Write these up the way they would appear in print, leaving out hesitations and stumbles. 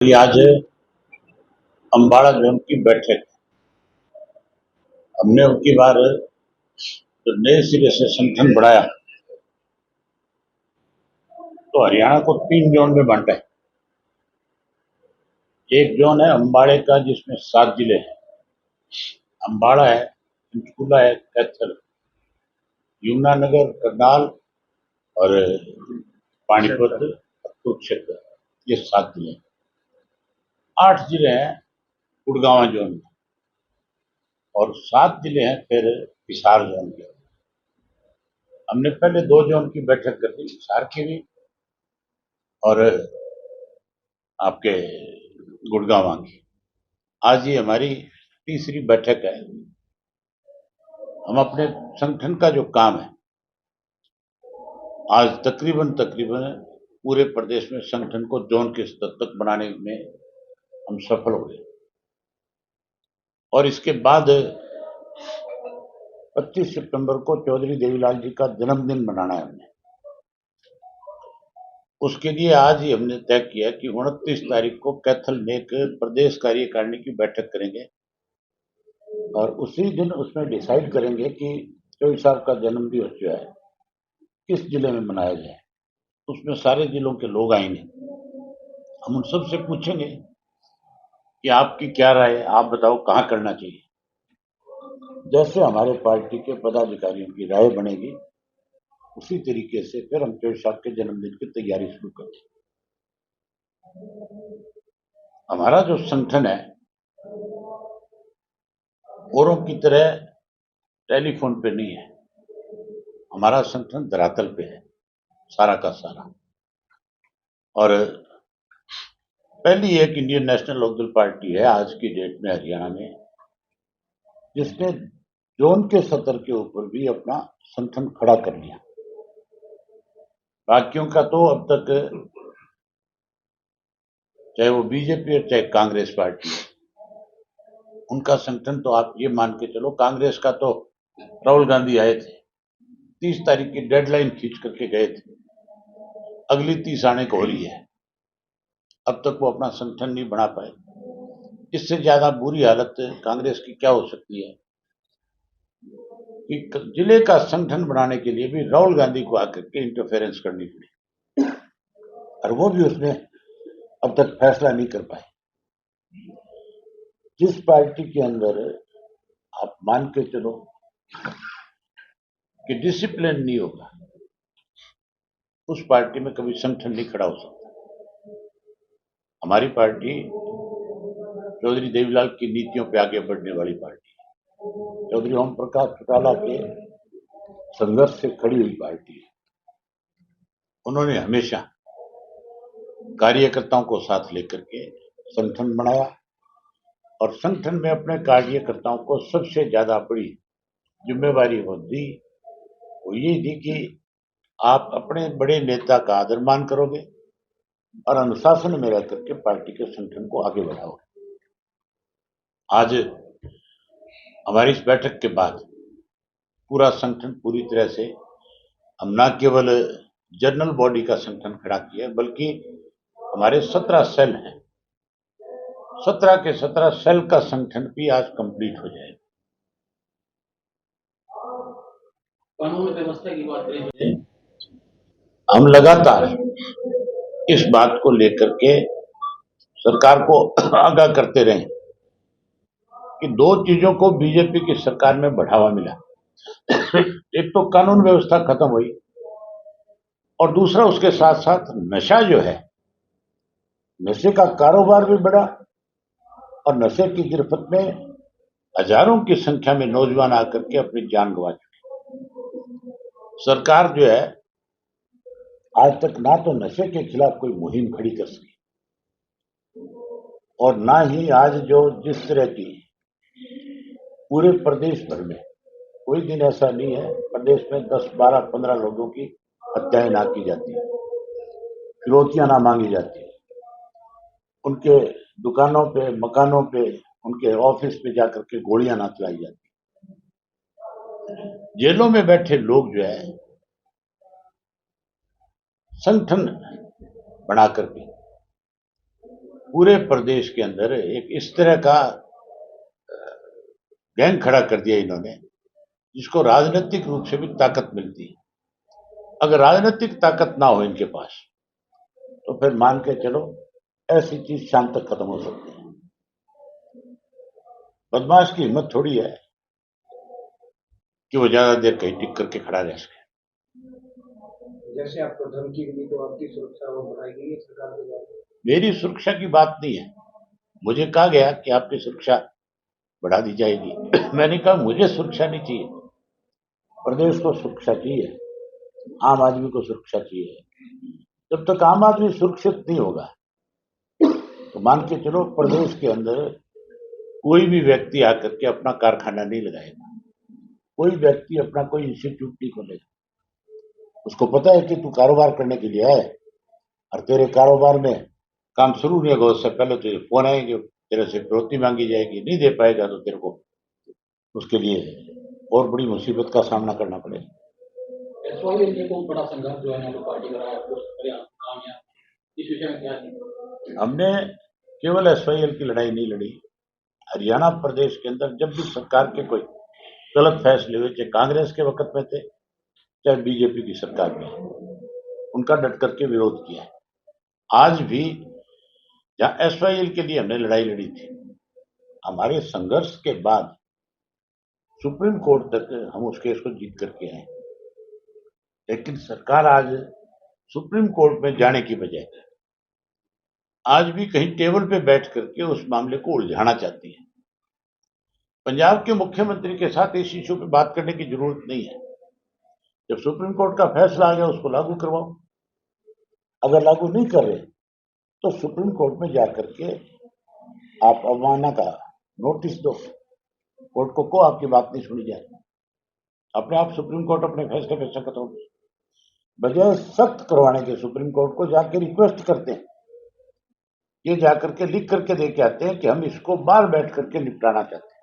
ये आज अम्बाड़ा जोन की बैठक। हमने उनकी बार जो नए सिरे से संगठन बढ़ाया तो हरियाणा को 3 जोन में बांटा है। एक जोन है अम्बाड़े का जिसमें 7 जिले हैं। अम्बाड़ा है, पंचकूला है, कैथल, यमुनानगर, करनाल और पानीपत, कुरुक्षेत्र, ये 7 जिले हैं। 8 जिले हैं गुड़गांव जोन में और 7 जिले हैं फिर हिसार जोन के। हमने पहले 2 जोन की बैठक कर ली, हिसार की भी और आपके गुड़गांव की। आज ये हमारी तीसरी बैठक है। हम अपने संगठन का जो काम है आज तकरीबन पूरे प्रदेश में संगठन को जोन के स्तर तक बनाने में हम सफल हो गए और इसके बाद 25 सितंबर को चौधरी देवीलाल जी का जन्मदिन मनाना है हमने। उसके लिए आज ही हमने तय किया कि 29 तारीख को कैथल में एक प्रदेश कार्यकारिणी की बैठक करेंगे और उसी दिन उसमें डिसाइड करेंगे कि चौधरी साहब का जन्म दिवस जो है किस जिले में मनाया जाए। उसमें सारे जिलों के लोग आएंगे। हम उन सबसे पूछेंगे कि आपकी क्या राय है, आप बताओ कहाँ करना चाहिए। जैसे हमारे पार्टी के पदाधिकारियों की राय बनेगी उसी तरीके से फिर हम चौधरी साहब के जन्मदिन की तैयारी शुरू करेंगे। हमारा जो संगठन है औरों की तरह टेलीफोन पे नहीं है। हमारा संगठन धरातल पे है सारा का सारा। और पहली एक इंडियन नेशनल लोकदल पार्टी है आज की डेट में हरियाणा में जिसने जोन के सतर के ऊपर भी अपना संगठन खड़ा कर लिया। बाकियों का तो अब तक चाहे वो बीजेपी और चाहे कांग्रेस पार्टी है, उनका संगठन तो आप ये मान के चलो। कांग्रेस का तो राहुल गांधी आए थे, 30 तारीख की डेडलाइन खींच करके गए थे, अगली 30 आने को हो रही है, अब तक वो अपना संगठन नहीं बना पाए। इससे ज्यादा बुरी हालत कांग्रेस की क्या हो सकती है कि जिले का संगठन बनाने के लिए भी राहुल गांधी को आकर के इंटरफेरेंस करनी पड़ी और वो भी उसने अब तक फैसला नहीं कर पाए। जिस पार्टी के अंदर आप मान के चलो कि डिसिप्लिन नहीं होगा उस पार्टी में कभी संगठन नहीं खड़ा हो सकता। हमारी पार्टी चौधरी देवीलाल की नीतियों पे आगे बढ़ने वाली पार्टी है। चौधरी ओम प्रकाश चौटाला के संघर्ष से खड़ी हुई पार्टी है। उन्होंने हमेशा कार्यकर्ताओं को साथ लेकर के संगठन बनाया और संगठन में अपने कार्यकर्ताओं को सबसे ज्यादा बड़ी जिम्मेवारी वो दी, वो ये दी कि आप अपने बड़े नेता का आदर मान करोगे और अनुशासन में रह करके पार्टी के संगठन को आगे बढ़ाओगे। आज हमारी इस बैठक के बाद पूरा संगठन पूरी तरह से हम न केवल जनरल बॉडी का संगठन खड़ा किया बल्कि हमारे 17 सेल हैं, 17 के 17 सेल का संगठन भी आज कंप्लीट हो जाएगा। कानून व्यवस्था की बात करें, हम लगातार इस बात को लेकर के सरकार को आगाह करते रहे कि 2 चीजों को बीजेपी की सरकार में बढ़ावा मिला। एक तो कानून व्यवस्था खत्म हुई और दूसरा उसके साथ साथ नशा जो है, नशे का कारोबार भी बढ़ा और नशे की गिरफ्त में हजारों की संख्या में नौजवान आकर के अपनी जान गंवा चुके। सरकार जो है आज तक ना तो नशे के खिलाफ कोई मुहिम खड़ी कर सकी और ना ही आज जो जिस तरह की पूरे प्रदेश भर में कोई दिन ऐसा नहीं है प्रदेश में 10, 12, 15 लोगों की हत्याएं ना की जाती है, फिरौतियां ना मांगी जाती है, उनके दुकानों पे, मकानों पे, उनके ऑफिस पे जाकर के गोलियां ना चलाई जाती। जेलों में बैठे लोग जो है संगठन बना करके पूरे प्रदेश के अंदर एक इस तरह का गैंग खड़ा कर दिया इन्होंने, जिसको राजनीतिक रूप से भी ताकत मिलती है। अगर राजनीतिक ताकत ना हो इनके पास, तो फिर मान के चलो ऐसी चीज शाम तक खत्म हो सकती है। बदमाश की हिम्मत थोड़ी है कि वो ज्यादा देर कहीं टिक करके खड़ा रह सके। जैसे आपको धमकी मिली तो आपकी सुरक्षा वो बढ़ाई गई है सरकार के द्वारा? मेरी सुरक्षा की बात नहीं है, मुझे कहा गया कि आपकी सुरक्षा बढ़ा दी जाएगी। मैंने कहा मुझे सुरक्षा नहीं चाहिए, प्रदेश को सुरक्षा चाहिए, आम आदमी को सुरक्षा चाहिए। जब तक आम आदमी सुरक्षित नहीं होगा, तो मान के चलो प्रदेश के अंदर कोई भी व्यक्ति आकर के अपना कारखाना नहीं लगाएगा, कोई व्यक्ति अपना कोई इंस्टीट्यूट नहीं खोलेगा। उसको पता है कि तू कारोबार करने के लिए है, और तेरे कारोबार में काम शुरू नहीं होगा उससे पहले तुझे फोन आएंगे, तेरे से फिरौती मांगी जाएगी, नहीं दे पाएगा तो तेरे को उसके लिए और बड़ी मुसीबत का सामना करना पड़ेगा। एसवाईएल में बहुत बड़ा संघर्ष जो है ना पार्टी का रहा है, इस विषय में क्या है? हमने केवल एसवाईएल की लड़ाई नहीं लड़ी, हरियाणा प्रदेश के अंदर जब भी सरकार के कोई गलत फैसले हुए, चाहे कांग्रेस के वक्त में थे चाहे बीजेपी की सरकार में, उनका डट करके विरोध किया है। आज भी जहां एसवाईएल के लिए हमने लड़ाई लड़ी थी, हमारे संघर्ष के बाद सुप्रीम कोर्ट तक हम उस केस को जीत करके आए, लेकिन सरकार आज सुप्रीम कोर्ट में जाने की बजाय आज भी कहीं टेबल पे बैठ करके उस मामले को उलझाना चाहती है। पंजाब के मुख्यमंत्री के साथ इस इश्यू पे बात करने की जरूरत नहीं है। जब सुप्रीम कोर्ट का फैसला आ गया उसको लागू करवाओ। अगर लागू नहीं कर रहे तो सुप्रीम कोर्ट में जाकर के आप अवमानना का नोटिस दो, कोर्ट को आपकी बात नहीं सुनी जाए, अपने आप सुप्रीम कोर्ट अपने फैसले पे सख्त होगी। बजाय सख्त करवाने के सुप्रीम कोर्ट को जाकर रिक्वेस्ट करते हैं, ये जाकर के लिख करके दे के आते हैं कि हम इसको बाहर बैठ करके निपटाना चाहते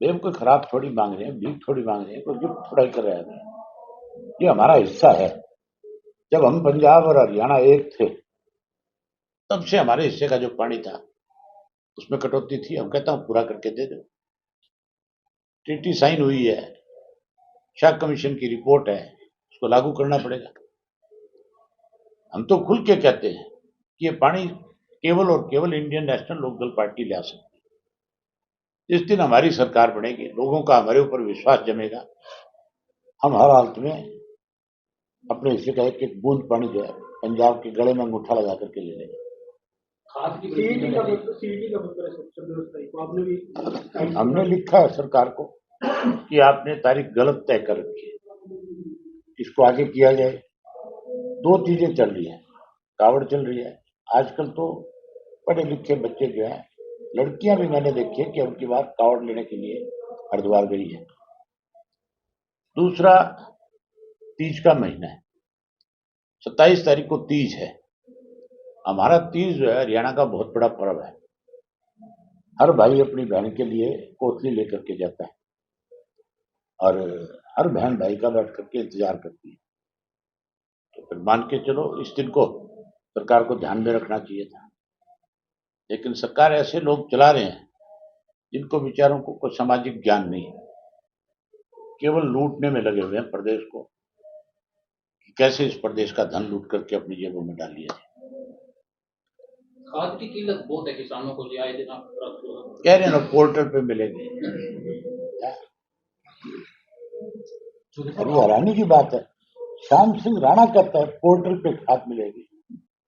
हैं। हम कोई खराब थोड़ी मांग रहे हैं, भीख थोड़ी मांग रहे हैं, कोई गिफ्ट थोड़ा ही कर रहे हैं, ये हमारा हिस्सा है। जब हम पंजाब और हरियाणा एक थे, तब से हमारे हिस्से का जो पानी था उसमें कटौती थी, हम कहता हूं पूरा करके दे दो। ट्रीटी साइन हुई है, शाह कमीशन की रिपोर्ट है, उसको लागू करना पड़ेगा। हम तो खुल के कहते हैं कि ये पानी केवल और केवल इंडियन नेशनल लोकदल पार्टी ले आ सकती है। जिस दिन हमारी सरकार बनेगी, लोगों का हमारे ऊपर विश्वास जमेगा, हम हर हालत में अपने हिस्से का एक एक बूंद पानी जो है पंजाब के गले में अंगूठा लगा करके ले लेंगे। हमने लिखा है सरकार को कि आपने तारीख गलत तय कर रखी है, इसको आगे किया जाए। दो चीजें चल रही है, कावड़ चल रही है। आजकल तो पढ़े लिखे बच्चे जो है, लड़कियां भी मैंने देखी है कि उनकी बात कावड़ लेने के लिए हरिद्वार गई है। दूसरा, तीज का महीना है, 27 तारीख को तीज है। हमारा तीज जो है हरियाणा का बहुत बड़ा पर्व है। हर भाई अपनी बहन के लिए कोथली लेकर के जाता है और हर बहन भाई का बैठ करके इंतजार करती है। तो फिर मान के चलो इस दिन को सरकार को ध्यान में रखना चाहिए था, लेकिन सरकार ऐसे लोग चला रहे हैं जिनको विचारों को कोई सामाजिक ज्ञान नहीं है, केवल लूटने में लगे हुए हैं प्रदेश को, कि कैसे इस प्रदेश का धन लूट करके अपनी जेबों में डाल लिया जाए। खाद की कीमत बहुत है किसानों को, आए दिन आप कह रहे हैं ना पोर्टल पे मिलेंगे। अरे हैरानी की बात है, श्याम सिंह राणा कहता है पोर्टल पे खाद मिलेगी।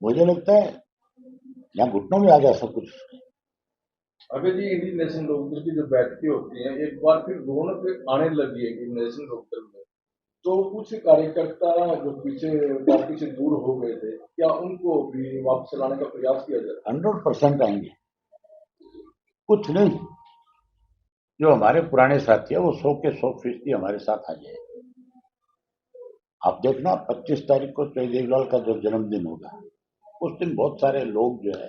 मुझे लगता है यहाँ घुटनों में आ गया सब कुछ। अभी जी इंडियन नेशनल लोकदल की जो बैठकें होती हैं, एक बार फिर रौनक आने लगी है इंडियन नेशनल लोकदल में। तो कुछ कार्यकर्ता जो पीछे पार्टी से दूर हो गए थे, क्या उनको भी वापस लाने का प्रयास किया जाए? 100% आएंगे, कुछ नहीं। जो हमारे पुराने साथी है वो 100 के 100% हमारे साथ आ जाए। आप देखना 25 तारीख को जयदेव का जो जन्मदिन होगा, उस दिन बहुत सारे लोग जो है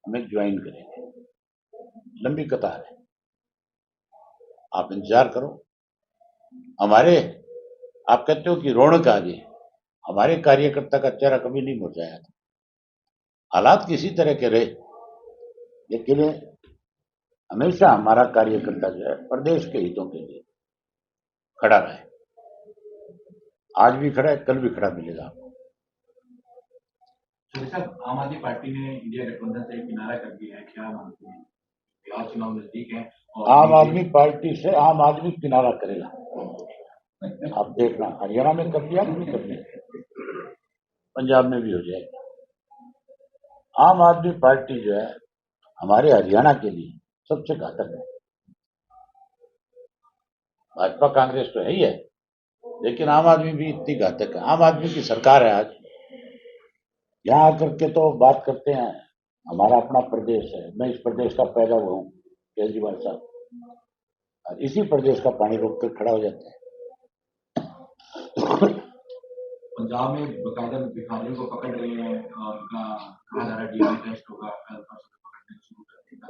हमें ज्वाइन करेंगे, लंबी कतार है, आप इंतजार करो। हमारे, आप कहते हो कि रौनक आ गई, हमारे कार्यकर्ता का चेहरा कभी नहीं मुरझाया था। हालात किसी तरह के रहे, लेकिन हमेशा हमारा कार्यकर्ता जो है प्रदेश के हितों के लिए खड़ा रहे। आज भी खड़ा है, कल भी खड़ा मिलेगा। साहब, आम आदमी पार्टी ने इंडिया गठबंधन से किनारा कर दिया है, क्या मानते हैं? बिहार चुनाव नजदीक है और आम आदमी पार्टी से आम आदमी किनारा करेगा। आप देखना, हरियाणा में कर दिया, नहीं कर दिया, पंजाब में भी हो जाएगा। आम आदमी पार्टी जो है हमारे हरियाणा के लिए सबसे घातक है। भाजपा कांग्रेस तो है ही है, लेकिन आम आदमी भी इतनी घातक है। आम आदमी की सरकार है आज। यहाँ आकर के तो बात करते हैं हमारा अपना प्रदेश है, मैं इस प्रदेश का पैदा हुआ हूँ, केजरीवाल साहब, और इसी प्रदेश का पानी रोक कर खड़ा हो जाता है। पंजाब में बकायदा भिखारियों को पकड़ रहे हैं और उनका कहा जा रहा है डीएनए टेस्ट होगा, कल परसों से पकड़ने शुरू कर देगा।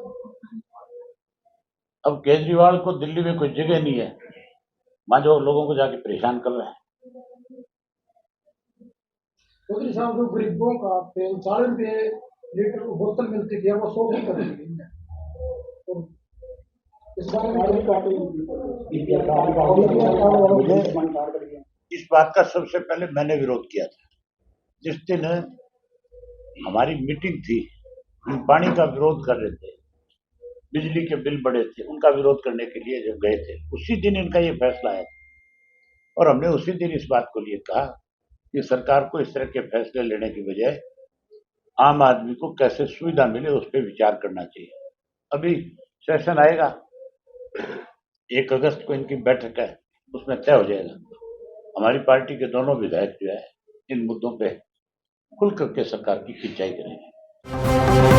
अब केजरीवाल को दिल्ली में कोई जगह नहीं है, वहां जो लोगों को जाके परेशान कर रहे हैं। चौधरी साहब जो गरीबों का तेल 4 रुपये लीटर बोतल मिलती थी वो 100 की कर दी है। तो इस बारे में मुझे इस बात का सबसे पहले मैंने विरोध किया था। जिस दिन हमारी मीटिंग थी, हम पानी का विरोध कर रहे थे, बिजली के बिल बढ़े थे, उनका विरोध करने के लिए जब गए थे, उसी दिन इनका ये फैसला आया था। और हमने उसी दिन इस बात को लिए कहा कि सरकार को इस तरह के फैसले लेने की बजाय आम आदमी को कैसे सुविधा मिले उस पर विचार करना चाहिए। अभी सेशन आएगा, 1 अगस्त को इनकी बैठक है, उसमें तय हो जाएगा। हमारी पार्टी के दोनों विधायक जो है इन मुद्दों पे खुल करके सरकार की खिंचाई करेंगे।